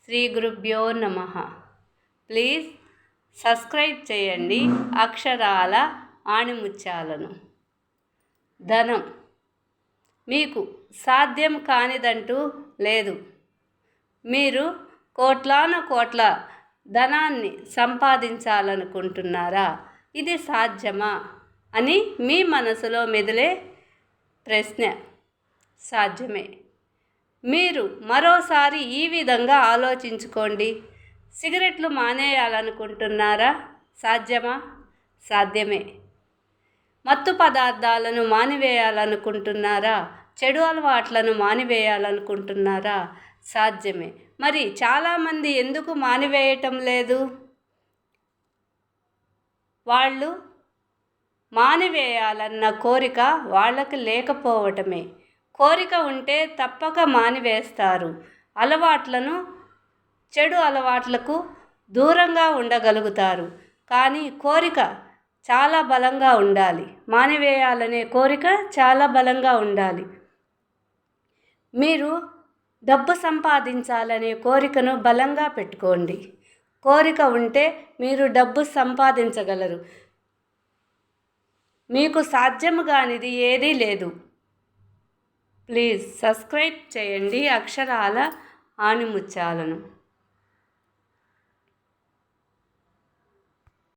శ్రీ గురుభ్యో నమః. Please subscribe చేయండి అక్షరాల ఆణిముత్యాలను. ధనం మీకు సాధ్యం కానిదంటూ లేదు. మీరు కోట్ల ధనాన్ని సంపాదించాలనుకుంటున్నారా? ఇది సాధ్యమా అని మీ మనసులో మెదిలే ప్రశ్న. సాధ్యమే. మీరు మరోసారి ఈ విధంగా ఆలోచించుకోండి. సిగరెట్లు మానేయాలనుకుంటున్నారా? సాధ్యమా? సాధ్యమే. మత్తు పదార్థాలను మానివేయాలనుకుంటున్నారా? చెడు అలవాట్లను మానివేయాలనుకుంటున్నారా? సాధ్యమే. మరి చాలామంది ఎందుకు మానివేయటం లేదు? వాళ్ళు మానివేయాలన్న కోరిక వాళ్ళకి లేకపోవటమే. కోరిక ఉంటే తప్పక మానివేస్తారు. చెడు అలవాట్లకు దూరంగా ఉండగలుగుతారు. కానీ కోరిక చాలా బలంగా ఉండాలి. మానివేయాలనే కోరిక చాలా బలంగా ఉండాలి. మీరు డబ్బు సంపాదించాలనే కోరికను బలంగా పెట్టుకోండి. కోరిక ఉంటే మీరు డబ్బు సంపాదించగలరు. మీకు సాధ్యం కానిది ఏదీ లేదు. ప్లీజ్ సబ్స్క్రైబ్ చేయండి అక్షరాల ఆణిముత్యాలను.